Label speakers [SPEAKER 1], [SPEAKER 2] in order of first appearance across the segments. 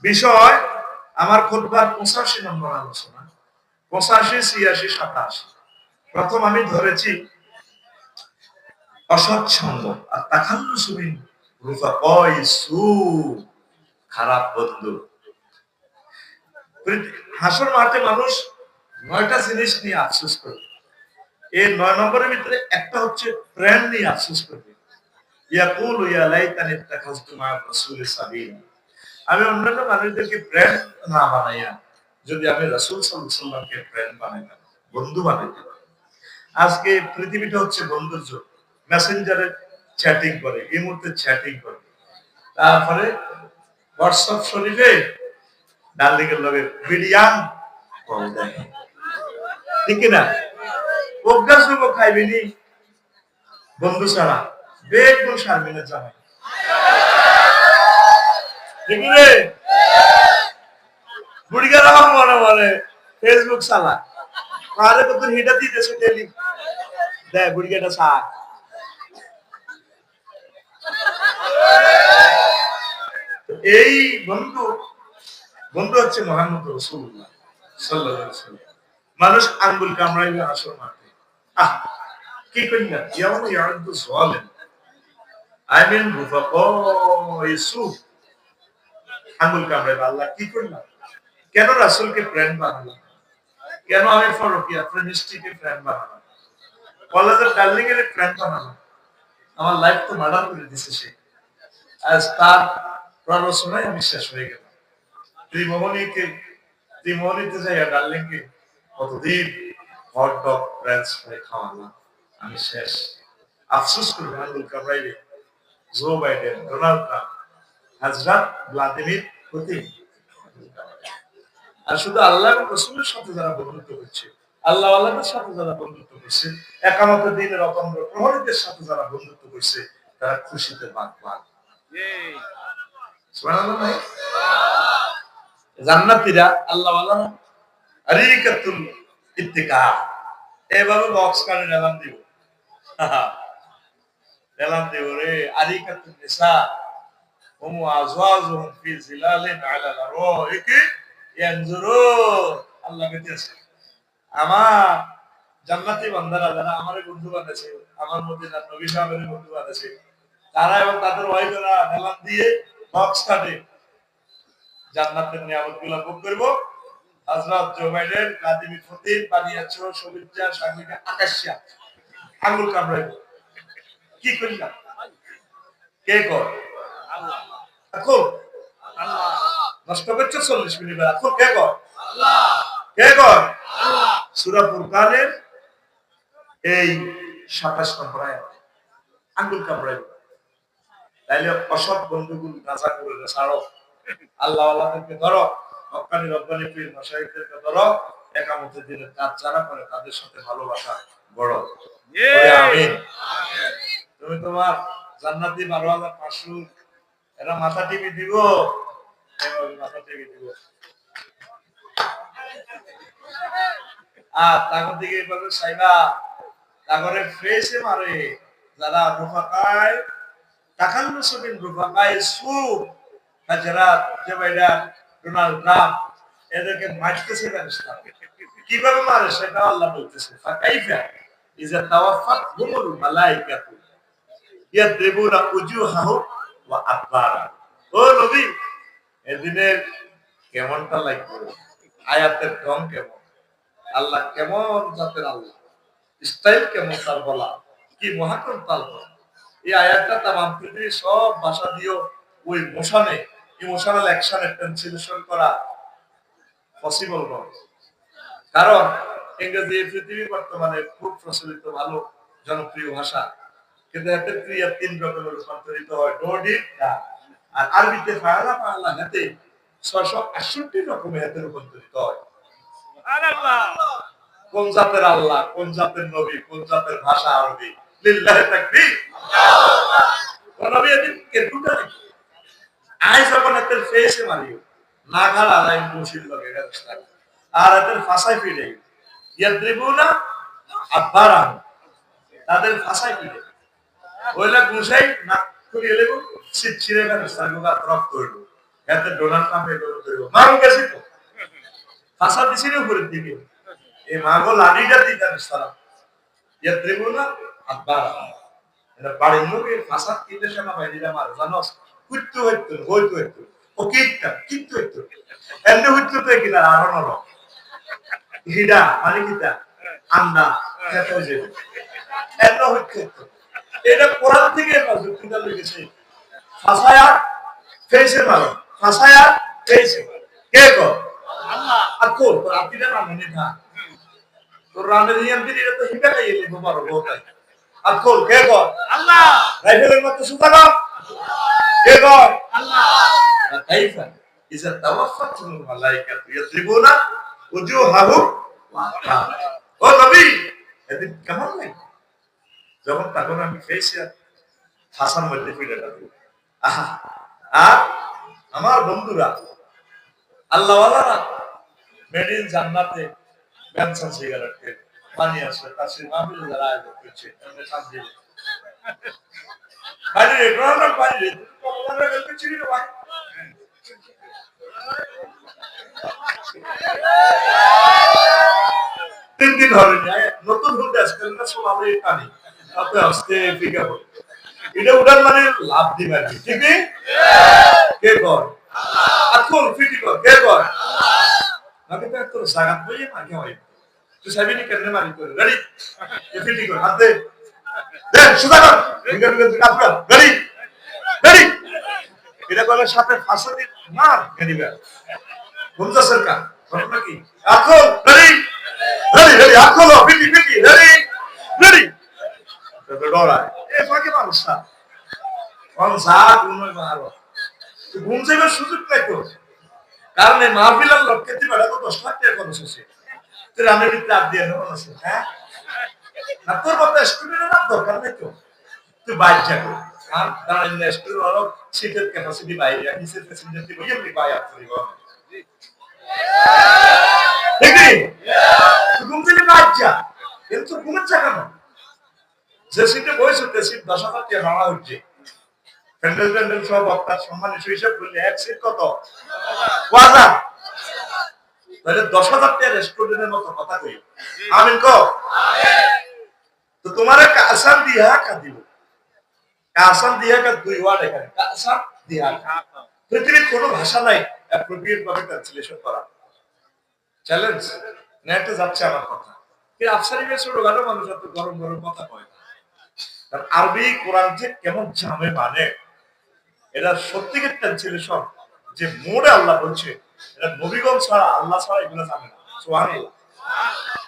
[SPEAKER 1] বিষয় আমার খুতবার 85 নম্বর আলোচনা, 85, 86, 27। প্রথম আমি ধরেছি অসৎসঙ্গ আর তাখাল্লুসু মিন রুফাকাই সু, খারাপ বন্ধু। হাসর মাঠে মানুষ 9টা জিনিস নিয়ে আফসোস করবে। এই 9 নম্বরের ভিতরে একটা হচ্ছে ফ্রেন্ড নিয়ে আফসোস করবে। ইয়াকুলু ইয়া লাইতানি ইত্তাখাযতু মা রাসূলি সাবিলা। আমি অন্যান্য মানুষদেরকে ফ্রেন্ড না বানাইয়া যদি আমি রাসূল সাল্লাল্লাহু আলাইহি ওয়াসাল্লামকে ফ্রেন্ড বানাইতাম, বন্ধু বানাইতাম। আজকে পৃথিবীটা হচ্ছে বন্ধুর যুগ। মেসেঞ্জারে চ্যাটিং করে, এই মুহূর্তে চ্যাটিং করে, তারপরে হোয়াটসঅ্যাপ শরীফে ডার্লিংয়ের লগে ভিডিয়ান কল দেয়, ঠিক না? অভ্যাস যুবক খাইবেনি বন্ধু ছাড়া, বেগুন শারমিনের জামাই, ঠিক রে? বুড়িগারা মনে মনে ফেসবুক চালা, আরে কত হিটা দিতেছে ডেলি, দেখ বুড়িগাটা চা। এই বন্ধু, বন্ধু হচ্ছে মুহাম্মদ রাসূলুল্লাহ সাল্লাল্লাহু আলাইহি ওয়াসাল্লাম। মানুষ আঙ্গুল কামড়াইবে হাসর মাঠে, আহ কি কইলা ইয়াউমা ইয়াউদু যালিম আমিন রুফাকা ইসু, আঙ্গুল কামড়াইবে। আল্লাহ কি করলাম? কেন রাসূলকে ফ্রেন্ড বানালাম? কেন আমি ফারুকিয়া ফ্রেন্ডস্টিকে ফ্রেন্ড বানালাম? কলেজের ডার্লিং এর ফ্রেন্ড বানালাম? আমার লাইফ তো মার্ডার করে দিছে সে। আজ তার প্ররোচনায় আমি শেষ হয়ে গেলাম। ত্রিমোহনীতে যাইয়া ডার্লিংকে কতদিন হট ডগ ফ্রেঞ্চ ফ্রাই খাওয়ালাম, আমি শেষ। আফসোস করবে আঙ্গুল কামড়াইবে জো বাইডেন, ডোনাল্ড ট্রাম্প, হযরত ভ্লাদিমির পুতিন। আর শুধু আল্লাহ এবং রাসূলের সাথে যারা বন্ধুত্ব করছে, আল্লাহ আল্লাহর সাথে যারা বন্ধুত্ব করছে, একামত দিনের অতন্দ্র প্রহরীদের সাথে যারা বন্ধুত্ব করছে, তারা খুশিতে বাগবাগ। সুবহানাল্লাহ ভাই। জান্নাতীরা আল্লাহ আল্লাহ আরিকাতুল ইত্তিকা, এভাবে বক্স কানে এলান দিব, এলান দিব রে। আরিকাতুল নিসা হুম আজওয়াজুহুম ফি জিলালিন আলাল আরাইকি ইয়ানজুরুন। আল্লাহ কইতেছে আমার জান্নাতি বান্দারা যারা আমার বন্ধু বানাইছে, আমার মদিনার নবী সাহেবের বন্ধু বানাইছে, তারা এবং তাদের ওয়াইফেরা এলান দিয়ে বক্স কাটে জান্নাতের নিয়ামতগুলো ভোগ করব। হযরত জো বাইডেন, ভ্লাদিমির পুতিন, বানিয়াছো, সবিতা, শামিকা, আকাশিয়া আঙ্গুল কামড়াইব। কি কইলা? কে কর? আল্লাহ। এখন আল্লাহ নষ্ট করছে 40 মিনিট, এখন কে কর? আল্লাহ। কে কর? আল্লাহ। সূরা ফুরকানের এই 27 নম্বর আয়াত, আঙ্গুল কামড়াইব। তাইলে অসৎ বন্ধুগুলো নাজা করে ছাড়ো, আল্লাহ আল্লাহকে ধরো, হক্কানি রব্বানি পীর মাশায়েখদেরকে ধরো, একামতের দিনের কাজ যারা করে তাদের সাথে ভালোবাসা গড়ো। আমিন। তুমি তোমার জান্নাতি 12,500 এরা মাথা টিপি দিব, মাথা টিপি দিব। আর তাগর দিকে এভাবে চাইবা, তাগরে ফেসে মারে যারা রুফাকায় তাকাল্লুসু মিন রুফাকায় সু, হাজরাত জো বাইডেন, ডোনাল্ড ট্রাম্প, এদেরকে মারতেছে ফেরেশতা। কিভাবে মারে সেটা আল্লাহ বলতেছে, ফাকাইফা ইযা তাওয়াফাতহুমুল মালাইকাতু ইয়াদরিবুনা উজুহাহুম ওয়া আদবারা। ও নবী, এদিনের কেমনটা লাগবে? আয়াতের ঢং কেমন? আল্লাহ কেমন জাতের আল্লাহ, স্টাইল কেমন তার বলা, কি মহাকর তার বলা। এই আয়াতটা তামাম পৃথিবীর সব ভাষা দিয়েও ওই মোশনে, ইমোশনাল অ্যাকশনে ট্রান্সলেশন করা পসিবল নয়। কারণ ইংরেজি পৃথিবী বর্তমানে খুব প্রচলিত, ভালো জনপ্রিয় ভাষা, কিন্তু এতে ক্রিয়া 3 রকমের রূপান্তরিত হয়, ডোডি ডা। আর আরবিতে ফাআলা ফাআলা হাতে 668 রকমের হাতে রূপান্তরিত হয়। সুবহানাল্লাহ। কোন জাতের আল্লাহ, কোন জাতের নবী, কোন জাতের ভাষা আরবি, লিল্লাহি তাকবীর। আল্লাহু আকবার। কোন নবী এদিন কে দুটা আই যখন এত ফেসে মারিও না খালা আলাই মুশিল লগে গেছে, আর এত ফাসাই ফিরে ইয়াদরিবুনা আদবারা, তাদের ফাসাই ফিরে ওইলা গুছাই না করিয়ে লেগো সিট ছিঁড়ে ফেলে সাগুগা রক্ত হইল। এতে ডোনাল্ড ট্রাম্পের ধরো মারুন গেছে তো ফাঁসা দিছিল উপরের দিকে এই মাগো লাড়িটা দিতেন সারা ইয়া ত্রিগুণা আব্বার এটা বাড়ির লোকের ফাঁসা কিনতে সময় বাইরে মার জানোস কুত্তু হইতো ও কিত্তু হইতো এমনি হইতো তো কিনা আর নলো হিডা মানে কিতা আন্ডা খেতে হয়ে এমনি হইতো এটা কোরআন থেকে যুক্তিটা লিখেছে ফাঁসায়া ফেসে মারো ফাঁসায়া ফেসে কে গো আল্লাহ আকো রাতিটা না মনে থা তোর রানের নিয়ম দিলে এটা তো হিটা খাইয়ে লিখবো পারো গোটাই আকো কে গো আল্লাহ রাইফেলের মতো সুতাগো কে গো আল্লাহ কাইফা ইজা তাওয়াফাতুল মালাইকাতু ইয়াদরিবুনা উজুহাহুম ও নবী এদিন কেমন লাগে যখন তখন আমি ফেসে হাসান মধ্যে ফিরে যাবো আহা আর আমার বন্ধুরা আল্লাহওয়ালারা মেড ইন জান্নাতে বেনসন সিগারেট পানি আছে তাসির মাহফিল যারা আয়োজন করছে আমরা শান্তি পানি রে গ্রহণ পানি রে আমরা গল্প ছিড়ি না ভাই তিন দিন হবে নতুন হুন্ডা আজকাল না সব আমরা পানি আপনি আস্তে ফিকা হবে এটা উঠান মানে লাভ দিবে আর কি ঠিক নেই কে কর আল্লাহ ফিটি কর কে কর আমি তো তোর জাগাত বইয়ে মাকে হয় তুই সাবিনি কেন মারি করে রেডি ফিটি কর হাত দে দে সুদা কর ফিঙ্গার কাজ কর রেডি রেডি এটা বলে সাথে ফাঁসা দি মার গনিবা ঘুমতা সরকার ঘটনা কি এখন রেডি রেডি রেডি এখন ফিটি ফিটি রেডি রেডি তো ডরায় এ ফাঁকে মানুষ না কোন সাত উন্নয় মারো ঘুম যাবার সুযোগ নাই তো কারণ এই মাহফিলের লক্ষ্যে তুই বেড়া তো 10 লাখ টাকা খরচ হচ্ছে তুই রামের ভিতরে আপ দিয়ে নেওয়া আছে হ্যাঁ না তোর কথা স্টুডেন্টের না দরকার নেই তো তুই বাইক যাবো আর কারণ স্টুডেন্ট হলো সিটের ক্যাপাসিটি বাইরে নিচে ফ্যাসিলিটি বই এমনি বাই আপ করিব ঠিক নেই তুই ঘুম থেকে বাইক যা কিন্তু ঘুমের জায়গা না যে সিটে বসে তে সিট 10,000 টাকা ভাড়া হচ্ছে প্যান্ডেল সব আপনার সম্মানিত হিসাব করলে এক সিট কত ওয়াজা তাহলে 10,000 টাকা রেস্টুরেন্টের মতো কথা কই আমিন কো তো তোমারে কাসান দিয়া কা দিব কাসান দিয়া কা দুই ওয়ার্ড এখানে কাসান দিয়া পৃথিবীর কোনো ভাষা নাই অ্যাপ্রোপ্রিয়েট ভাবে ট্রান্সলেশন করা চ্যালেঞ্জ নেটে যাচ্ছে আমার কথা কি আফসারি বেশ ছোটখাটো মানুষ এত গরম গরম কথা কয় কারণ আরবি কোরআন যে কেমন জামে মানে এটা সত্যিকার ট্রান্সলেশন যে মোড়ে আল্লাহ বলছে এটা নবীগণ ছাড়া আল্লাহ ছাড়া এগুলো জানে না সুবহানাল্লাহ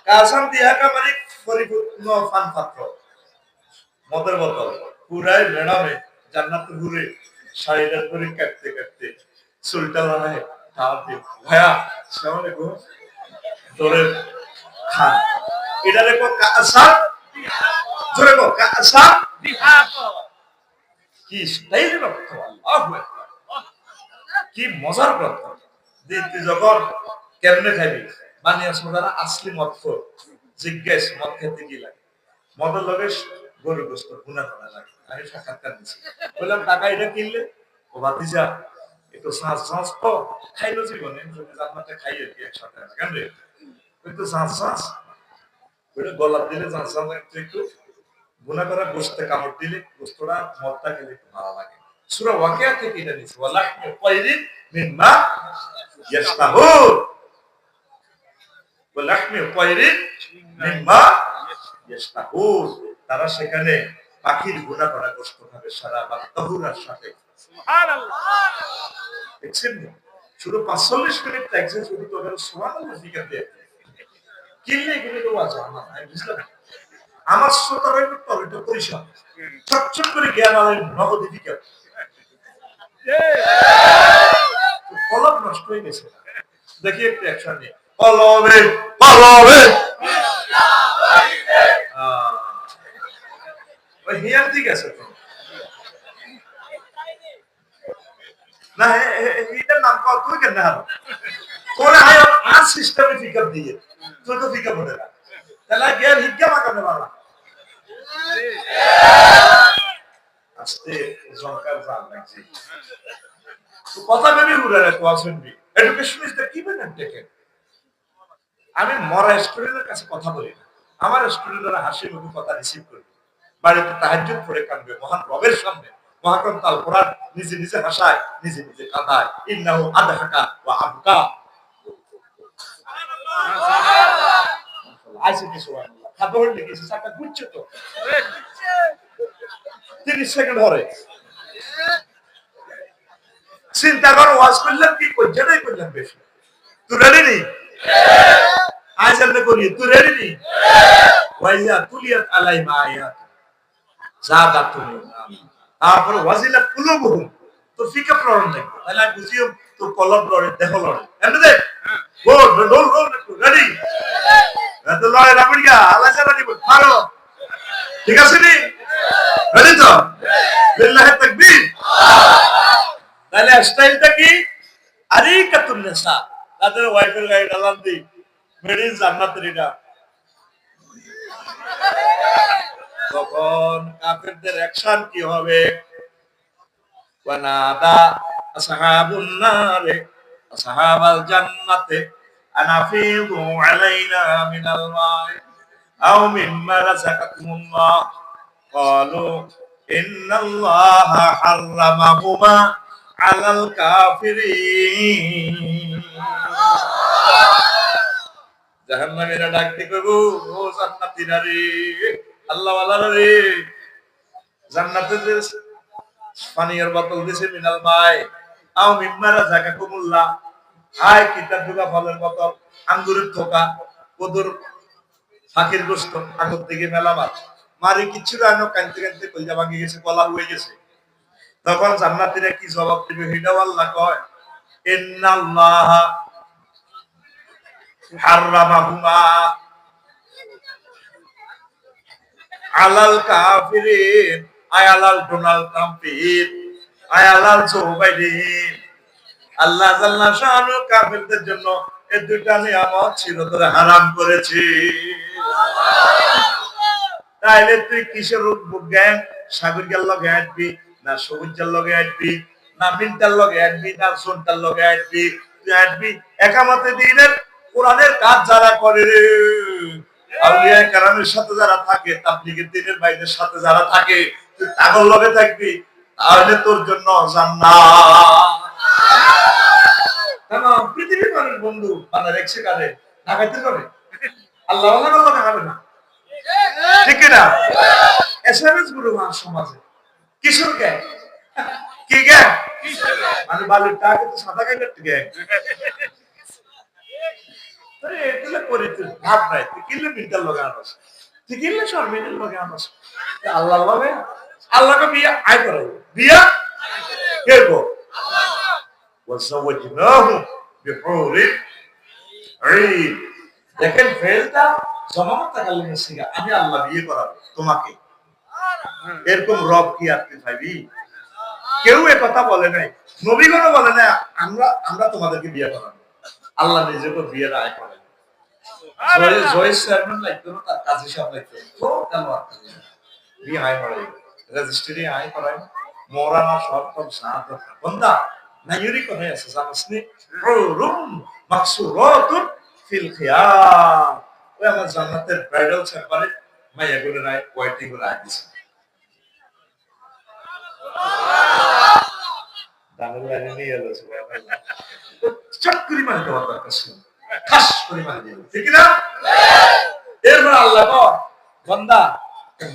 [SPEAKER 1] কাসাম দিহাকা মানে পরিপূর্ণ পান পাত্র মদের বোতল পুরাই ম্যাডামে জান্নাতে ঘুরে শাড়িটা করে কাটতে কাটতে চুলটা লাগায় খাওয়া দিয়ে ভাইয়া আসসালামু আলাইকুম তোরে খান এটা দেখো কাসাম জোরে কো কাসাম দিহাকা কি স্টাইল রক্ত আল্লাহু আকবার কি মজার কথা তুই যখন কেমনে খাবি বানিয়া সোনারা আসলি মদ জিজ্ঞেস মদ খেতে কি লাগে মদের লগে গরু গোস্ত গুনা করা লাগে আমি সাক্ষাৎকার দিচ্ছি বললাম টাকা এটা কিনলে ও ভাতিজা একটু শ্বাস শ্বাস তো খাইলো জীবনে জান্নাতে খাই আর কি একসাথে কেন রে একটু শ্বাস শ্বাস ওইটা গলা দিলে শ্বাস শ্বাস একটু গুনা করা গোস্তে কামড় দিলে গোস্তটা মদটা খেলে একটু ভালো লাগে সূরা ওয়াকিয়া থেকে এটা নিছে ওয়ালাহমু তায়রিন মিম্মা ইয়াশতাহুন ওয়ালাহমু তায়রিন মিম্মা ইয়াশতাহুন তারা সেখানে পাখির গুনা করা গোস্ত খাবে সারা বা তাহুরার সাথে সুবহানাল্লাহ দেখছেন শুধু 45 মিনিট ট্যাক্সে শুধু তো সুবহানাল্লাহ জিকির দিয়ে কিনলে এগুলো তো আছে আমি বুঝলাম আমার শ্রোতার এটা পরিষ্কার চকচক করে জ্ঞান আলেন নবদিকে কলম নষ্ট হয়ে গেছে দেখি একটু অ্যাকশন নিয়ে কলমে কলমে ওই হিয়ার ঠিক আছে তো না এটার নাম কত তুই কেন না তোরা হয় আর সিস্টেমে পিকআপ দিয়ে তুই তো পিকআপ হতে না তাহলে জ্ঞান হিজ্ঞা মাকানে বাড়া আস্তে জঙ্কার জান লাগছে কথা ভেবে উড়ালে তো শুনবি। Education is the given and taken. আমি মরা স্টুডেন্টের কাছে কথা বলি না, আমার স্টুডেন্টরা হাসি মুখে কথা রিসিভ করবে, বাড়িতে তাহাজ্জুদ পড়ে কাঁদবে মহান রবের সামনে। মহাগ্রন্থ আল কোরআন নিজে নিজে হাসায়, নিজে নিজে কাঁদায়। ইন্নাহু আদহাকা ওয়া আবকা। আইসে কি সুবহানাল্লাহ, খাবার লিখেছে চাকা গুচ্ছ তো 30 সেকেন্ড ধরে চিন্তা করো, ওয়াজ করলাম কি করছেন, এই করলাম বেশি। তুই রেডি নি? আজ আমরা করি, তুই রেডি নি? ওয়াইজা তুলিয়াত আলাইহিম আয়াত জাদাতুহুম। তারপরে ওয়াজিলা কুলুবুহুম, তো ফিকা পড়ন নাই, তাহলে আমি বুঝিও তো কলব লড়ে দেখো লড়ে এমনি দেখ গোল গোল গোল রেডি। এত লড়ে রাবড়িয়া আল্লাহ জানা দিব মারো, ঠিক আছে নি? রেডি তো? বিল্লাহি তাকবীর। তাহলে স্টাইলটা কি? আরিকাতুন নিসা, তাদের ওয়াইফের গায়ে ডালান দি মেরিন জান্নাতের এটা। তখন কাফেরদের অ্যাকশন কি হবে? ওয়ানাদা আসহাবুন নারে আসহাবাল জান্নাতে আনাফিযু আলাইনা মিনাল মাই আও মিম্মা রাযাকাকুমুল্লাহ ক্বালু ইন্নাল্লাহা হাররামাহুমা আলাল কাফিরিন। জাহান্নামীরা ডাকতে কইব, ও জান্নাতীরা রে, আল্লাহ ওয়ালারা রে, জান্নাতে যে পানির বোতল দিছে মিনাল মাই আও মিম্মা রাযাকাকুমুল্লাহ, আয় কিতাব দুগা ফলের বোতল, আঙ্গুরের থোকা, কদুর, ফাকির গোশত, আগর থেকে মেলা মাছ মারি কিচ্ছু রানো, কানতে কানতে কলজা ভাঙে গেছে, গলা হয়ে গেছে। তখন জান্নাতীরা কি জবাব দিবে? হিডাও আল্লাহ কয় ইন্নাল্লাহা হাররামাহুমা আলাল কাফিরিন, আয়ালাল ডোনাল্ড ট্রাম্পের, আয়ালাল জো বাইডেন। আল্লাহ জাল্লা শানু কাফিরদের জন্য এই দুইটা নিয়ামত চিরতরে হারাম করেছে। তাইলে তুই কিসের জ্ঞান? সাগর গেল লগে আসবি না, সবুজের লগে আসবি না, মিনটার লগে আসবি না, সোনটার লগে আসবি? তুই আসবি একামতে দিনের কোরআনের কাজ যারা করে রে, আউলিয়া কেরামের সাথে যারা থাকে, তাবলীগের দ্বীনের ভাইদের সাথে যারা থাকে, তুই তাদের লগে থাকবি, তাহলে তোর জন্য জান্নাত। তামাম পৃথিবীর মানুষ বন্ধু বানা রেখছে কারে? ঢাকাইতে করে আল্লাহ ওয়ালা ঢাকাবে না, ঠিক না? এসএমএস গুলো আমার সমাজে কিশোর গ্যাং, কি গ্যাং? মানে বালির টাকে তো সাদা গাইলে গ্যাং। আরে এগুলো করি তুই ভাব নাই, তুই কিনলে মিটার লগে আনস, তুই কিনলে শর্মিনের লগে আনস, আল্লাহ লগে আল্লাহকে বিয়া আয় করাই, বিয়া কে গো? ওয়াসাওয়াজনাহু বিহুরিন ঈন। দেখেন ফেলটা জমানত তাকাল্লিমের সিগা, আমি আল্লাহ বিয়ে করাবো তোমাকে। এরকম রব কি আর তুই পাইবি? কেউ এ কথা বলে নাই, নবীগণও বলে নাই আমরা আমরা তোমাদেরকে বিয়ে করাবো। আল্লাহ নিজেকে বিয়ের আয় করেন। জয় চেয়ারম্যান লাগতো না, তার কাজে সব লাগতো তো কেন বিয়ে আয় করাই, রেজিস্ট্রি আয় করাই, মরানা শর্ত সাত বন্ধা নাইরি কোথায় আছে জানিস নি? রুম মাকসুরাতুন ফিল খিয়াম। ওই আমার জান্নাতের ব্রাইডাল চেম্বারে মাইয়া গুলো রায় ওয়াইটিং গুলো আয় দিছে। দানের লাইনে নিয়ে এলো সুবহানাল্লাহ, চক্করি মানে দেওয়ার দরকার ছিল, খাস করে মানে দিল, ঠিক না? এরপর আল্লাহ কর বান্দা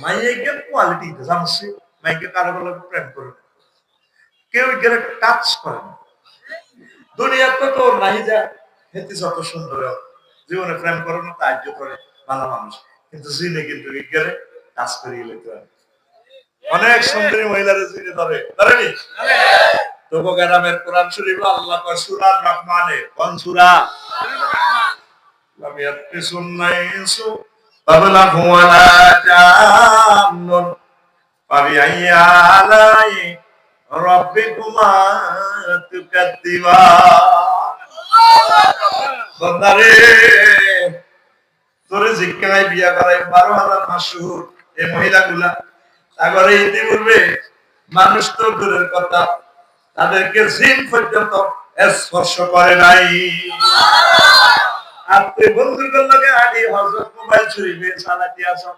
[SPEAKER 1] মাইয়াকে কোয়ালিটি জানিস, মাইকে কারো বলে প্রেম করে কেউ গেলে টাচ করে না। দুনিয়াতে তো নাই যা হেতে যত সুন্দর জীবনে প্রেম করে না, সাহায্য করে ভালো মানুষ, কিন্তু জিনে কিন্তু গেলে টাচ করিয়ে লেতে হয়। অনেক সুন্দরী মহিলারা জিনে ধরে, ধরেনি? তবু গ্রামের কোরআন শরীফ আল্লাহ কয় সূরা রহমানে, কোন সূরা? লাম ইয়াতিসুন নাইসু ক্বাবলাহুম ওয়ালা জান্নুন ফাবিআইয়ি আলাই রাব্বিকুমা তুকাদ্দিবান। বান্দারে তোরে জিজ্ঞাসায় বিয়া করাই 12,000 মাসহুর এই মহিলাগুলা, তারপরে ইতিপূর্বে মানুষ তো দূরের কথা তাদেরকে জিন পর্যন্ত স্পর্শ করে নাই। আর তুই বন্ধুদের লগে আগে হযরত মোবাইল চুরি করে চালাতে আসো,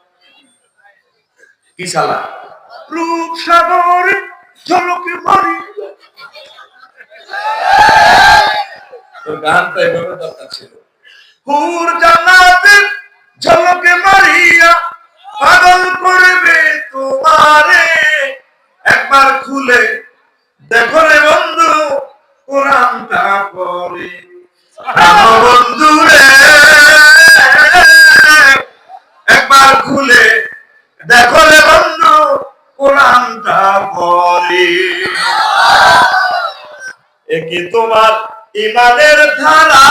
[SPEAKER 1] কি চালা? রূপসাগরে ঝলকে মারি, তোর গানটা এভাবে দরকার ছিল। হুর জান্নাতের ঝলকে মারিয়া পাগল করবে তোমারে, একবার খুলে দেখো রে বন্ধু কোরআনটা পড়ে। বন্ধু রে একবার খুলে দেখো রে বন্ধু কোরআনটা পড়ে। একে তোমার ইমানের ধারা,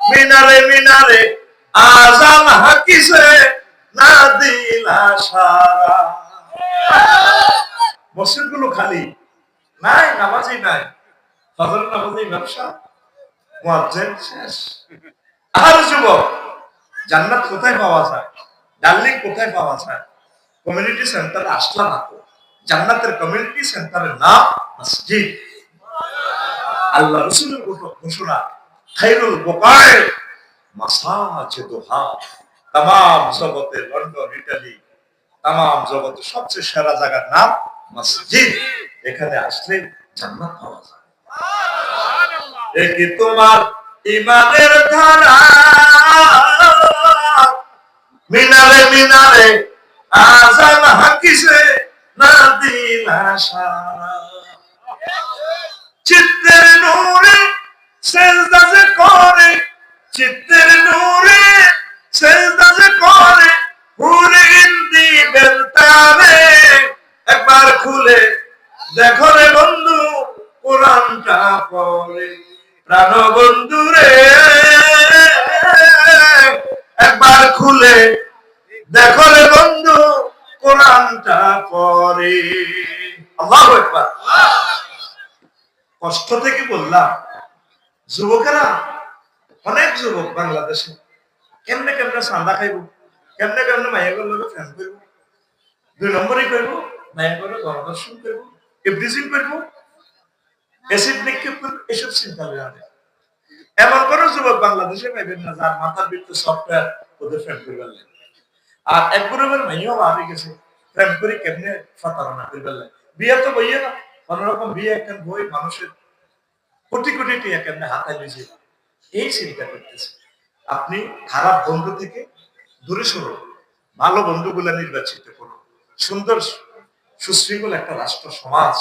[SPEAKER 1] মিনারে মিনারে আজান হাকিছে না দিলা সারা। মসজিদ গুলো খালি নাই, নামাজি নাই, ফজর নামাজি ব্যবসা, মুয়াজ্জিন শেষ। আর যুবক, জান্নাত কোথায় পাওয়া যায়, ডার্লিং কোথায় পাওয়া যায়? কমিউনিটি সেন্টারে আসলা না তো, জান্নাতের কমিউনিটি সেন্টারের নাম মসজিদ। আল্লাহ রাসূলের ঘোষণা, খায়রুল বুকায়ে মাসাজিদুহা, तमाम জগতে, লন্ডন, ইতালি, तमाम জগতে সবচেয়ে সেরা জায়গার নাম মসজিদ। এখানে আসলে জান্নাত পাওয়া যায়। একে তোমার ইমানের ধারা, মিনারে মিনারে আজান হাকিছে না দিলা সারা। চিত্তের নূরে সেজদা যে করে, চিত্তের নূরে সেজদা যে করে, হুরে ইন্দি বেলতারে, একবার খুলে দেখো রে বন্ধু কোরআনটা পড়ে। প্রাণ বন্ধু রে একবার খুলে দেখো রে বন্ধু কোরআনটা পড়ে। আল্লাহু আকবার। কষ্ট থেকে বললাম, যুবকেরা, অনেক যুবক বাংলাদেশে কেমনে কেমনে চাঁদা খাইব, কেমনে কেমনে মাইয়াগুলো লোক ফ্যান করব, 2 নম্বরই করব, মাইয়াগুলো গণদর্শন করব, ইফটিজিং করব, অ্যাসিড নিক্ষেপ করব, এসব চিন্তা করে। এমন কোন যুবক বাংলাদেশে পাইবেন না যার মাথার ভিতরে সফটওয়্যার ওদের ফ্যান করবার লাগে। আর এক গ্রুপের মাইয়াও হারিয়ে গেছে ফ্যান করে কেমনে প্রতারণা করবার লাগে। বিয়ে তো বইয়ে না, কোনরকম বিয়ে একখান বই মানুষের কোটি কোটি টাকা কেমনে হাতায় লিজে, এই চিন্তা করতেছে। আপনি খারাপ বন্ধু থেকে দূরে সরুন, ভালো বন্ধুগুলা নির্বাচিত করুন। সুন্দর সুশৃঙ্খল একটা রাষ্ট্র সমাজ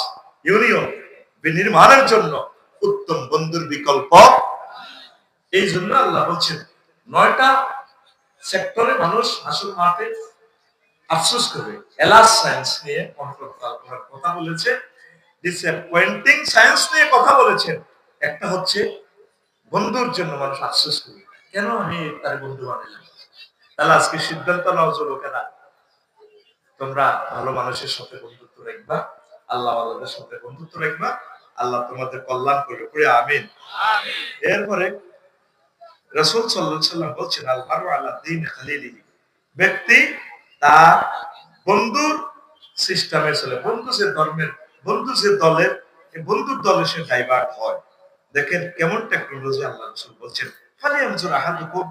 [SPEAKER 1] ইউনিয়ন বিনির্মাণের জন্য উত্তম বন্ধুর বিকল্প। এই জন্য আল্লাহ বলছেন 9টা সেক্টরে মানুষ আসল মাঠে আফসোস করে। এলাস সায়েন্স নিয়ে কথা বলেছে, ডিসঅ্যাপয়েন্টিং সায়েন্স নিয়ে কথা বলেছেন। একটা হচ্ছে বন্ধুর জন্য মানুষ আফসোস করে, কেন আমি তার বন্ধু বানাইলাম। তাহলে আজকে সিদ্ধান্ত নাও যুবকেরা, তোমরা ভালো মানুষের সাথে বন্ধুত্ব রাখবা, আল্লাহ আল্লাহদের সাথে বন্ধুত্ব রাখবা, আল্লাহ তোমাদের কল্যাণ করবে, পড়ে আমিন। এরপরে রাসূল সাল্লাল্লাহু আলাইহি ওয়াসাল্লাম বলছেন, আল মারউ আলা দীন খালিলিহি, ব্যক্তি তার বন্ধুর সিস্টেমে চলে, বন্ধু যে ধর্মের, বন্ধু যে দলের, এই বন্ধুর দলে সে ডাইভার্ট হয়। দেখেন কেমন টেকনোলজি। আল্লাহ রাসূল বলছেন, ফালিয়ানজুর আহাদুকুম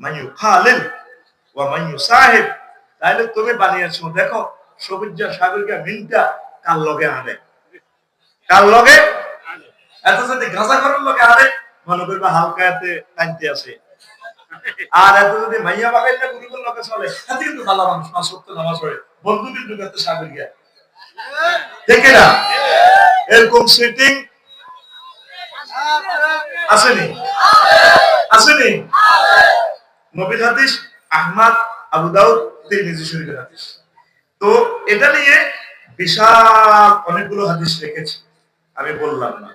[SPEAKER 1] মান ইউখালিল ওয়া মান ইউসাহিব, তাহলে তুমি বানিয়েছো, দেখো সবুজা সাগরিকা মিনটা কার লগে আনে, কার লগে। এত যদি গাঁজা করার লগে আনে মনে করবে হালকা এতে টানতে আছে, আর এত যদি মাইয়া বাগাইলে গুরুকুল লগে চলে, এত কিন্তু ভালো মানুষ, 5 ওয়াক্ত নামাজ পড়ে, বন্ধু কিন্তু এত সাগরিকা, ঠিক না? এরকম সিটিং আসেনি, আসেনি? নবীর হাদিস, আহমদ, আবু দাউদ, তিরমিজি শরীফের হাদিস। তো এটা নিয়ে বিশাল অনেকগুলো হাদিস রেখেছি, আমি বললাম না,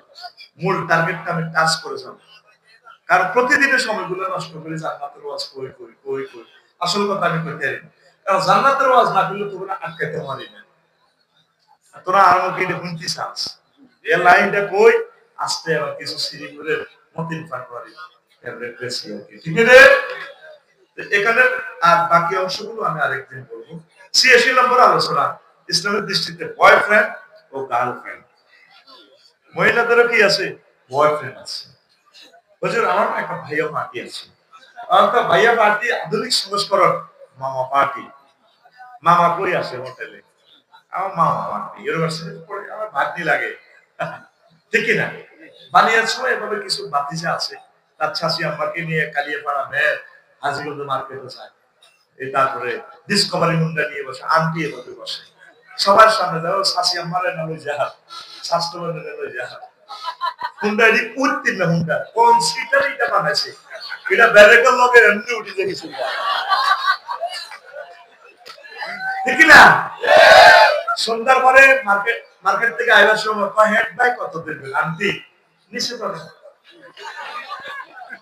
[SPEAKER 1] মূল টার্গেটটা আমি টাচ করে যাব। কারণ প্রতিদিনের সময়গুলো নষ্ট করে জান্নাতের ওয়াজ কই কই কই কই, আসল কথা আমি কইতে পারি না। কারণ জান্নাতের ওয়াজ না করলে তোমরা আটকাতে পারি না, তোরা আর আমাকে এটা শুনতে চাস, এই লাইনটা কই আস্তে আবার কিছু সিঁড়ি করে মতিন পাটওয়ারি ফেভারিট পেছি, ঠিক আছে? এখানে আর বাকি অংশগুলো আমি আরেকদিন বলবো। 86 নম্বর আলোচনা, ইসলামের দৃষ্টিতে বয়ফ্রেন্ড ও গার্লফ্রেন্ড। মহিলাদেরও কি আছে? বয়ফ্রেন্ড আছে। হুজুর আমার একটা ভাইয়া পার্টি আছে। আমার ভাইয়া পার্টি আধুনিক সংস্করণ মামা পার্টি। মামা কই আসে হোটেলে? আমার মামা পার্টি ইউনিভার্সিটিতে পড়ে আমার ভাগ্নি লাগে। ঠিক কি না? বানিয়ার সময় এভাবে কিছু বাতিজা আছে। তার শাশি আম্মাকে নিয়ে কালিয়াপাড়া মেয়ের হাজীগঞ্জ মার্কেটে যায়। এই তারপরে ডিসকভারি হুন্ডা নিয়ে বসে, আন্টি এভাবে বসে। সবার সামনে যাও শাশি আম্মারে নাম জাহাজ, স্বাস্থ্যবানের নাম জাহাজ। হুন্ডা এটি উঠতেন না হুন্ডা। কোন সিটার এটা বানাইছে? এটা ব্যারেকের লগে এমনি উঠে দেখেছি। ঠিক না? সন্ধ্যার পরে মার্কেট থেকে আইবার সময় হেড বাই কত দেবেন আন্টি নিচে পড়ে।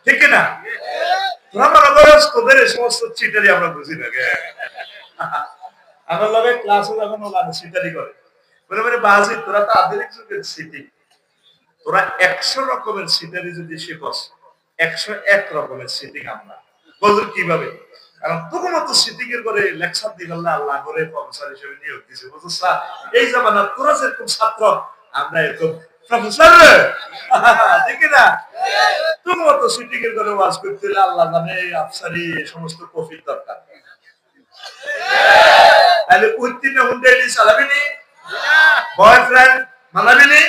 [SPEAKER 1] ঠিক না? তোদের এই সমস্ত চিটারি আমরা বুঝি না। আমার লগে ক্লাসে যখন ওলানো চিটারি করে বলে বলে বাজি তোরা তো আধুনিক যুগের সিটি, তোরা 100 রকমের সিটারি যদি শিখস 101 রকমের সিটিং আমরা বলতো কিভাবে? কারণ তোকে মতো সিটিং এর করে লেকচার দিবে আল্লাহ করে প্রফেসর হিসেবে নিয়োগ দিয়েছে। বুঝছো স্যার এই জামানা তোরা যেরকম ছাত্র আমরা এরকম প্রফেসর। ঠিক না? তোকে মতো সিটিং এর করে ওয়াজ করতে হলে আল্লাহ জানে আফসারি সমস্ত কফির দরকার। তাহলে উত্তীর্ণ হুন্ডে চালাবিনি, বয়ফ্রেন্ড মানাবিনি,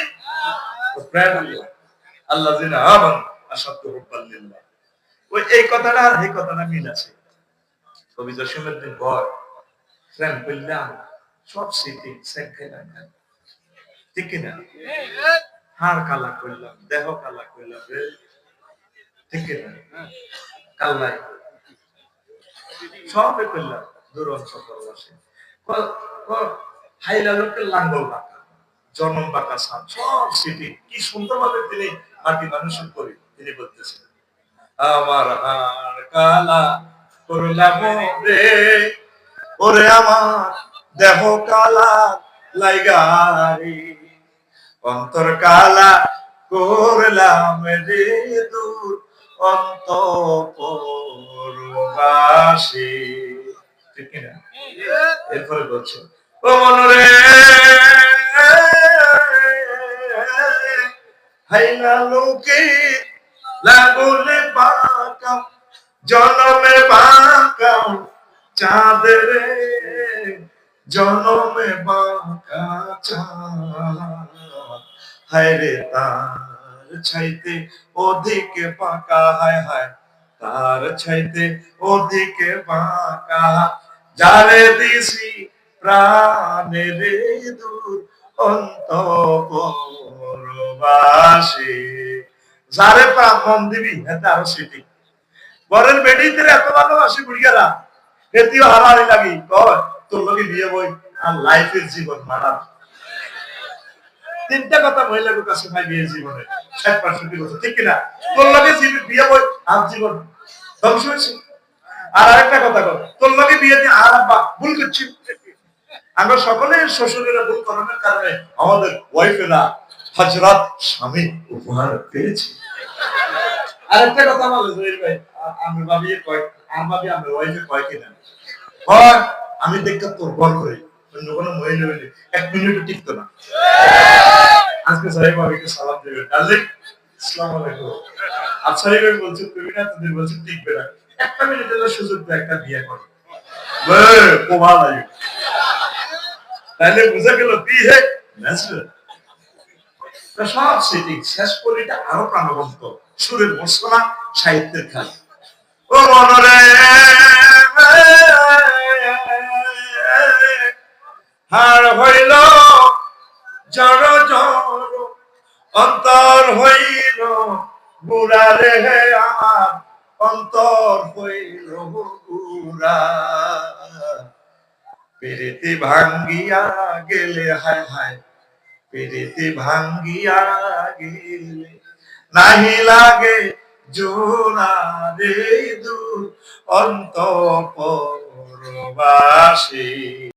[SPEAKER 1] আল্লাহ জিনা আমান আসাদ্দু হুব্বান লিল্লাহ। ওই এই কথাটা আর এই কথাটা মিল আছে। কবি জসিমউদ্দিন বয় ফ্রেন্ড কইলাম সব সিটি সেক খাইলাম। ঠিক কি না? হাড় কালা কইলাম, দেহ কালা কইলাম রে। ঠিক কি না? কালাই সবে কইলাম দুরন্ত পরবাসী। হাইলা লোকের লাঙ্গল বাঁকা, জনম বাঁকা সাপ সব সিটি কি সুন্দরভাবে তিনি মাটি মানুষের করি তিনি বলতেছেন আমার হাড় কালা করলাম রে ওরে আমার দেহ কালা লাইগারি অন্তর কালা করলাম রে দূর অন্তঃপুরবাসী। ঠিক না? এরপরে বলছে ও মনরে হাইলা লোকে লাগলে বাঁকা জনমে বাঁকা চাঁদের জনমে বাঁকা চাঁদ হায়রে তার ছাইতে ওদিকে বাঁকা হায় হায় তার ছাইতে ওদিকে বাঁকা যারে দিছি প্রাণের দূর অন্তঃপুরবাসী। যারে প্রাণ মন দিবি হেতে আরো সিটি ঘরের বেডিতে এত ভালোবাসি বুড়িয়ারা এটিও হারাহারি লাগি কয় তোর লোকে বিয়ে বই আর লাইফের জীবন মারা। তিনটা কথা মহিলার কাছে ভাই বিয়ের জীবনে 60-65 বছর। ঠিক কিনা? তোর লোকে বিয়ে বই আর জীবন ধ্বংস হয়েছে। আর আরেকটা কথা কর তোর লোকে বিয়ে দিয়ে আর আব্বা ভুল করছি। আমরা সকলে শ্বশুরেরা ভুল করার কারণে আমাদের ওয়াইফেরা হযরত স্বামী উপহার পেয়েছে। আরেকটা কথা বলে জহির ভাই আমি ভাবি কয় আর ভাবি আমরা ওয়াইফে কয় কিনা হয় আমি দেখতে তোর ঘর করে অন্য কোনো মহিলা হইলে 1 মিনিটও টিকতো না। আজকে সাহেব ভাবিকে সালাম দেবেন ডার্লিং আসসালামু আলাইকুম। আচ্ছা ভাই বলছো তুমি না তুমি বলছো টিকবে না 1 মিনিটের সুযোগ তো একটা বিয়ে করো কোমা লাগে তাহলে বুঝা গেল বিয়ে ন্যাচারাল। সব সেটিং শেষ কলিটা আরো প্রাণবন্ত সুরের মশলা সাহিত্যের খাল। ও মনরে হাড় হইল জড় জড় অন্তর হইল বুড়া রে আমার অন্তর হইল বুড়া পেরেতে ভাঙ্গিয়া গেলে হায় হায় পেরেতে ভাঙ্গিয়া গেলে নাহি লাগে জোড়া রে দূর অন্তঃপুরবাসী।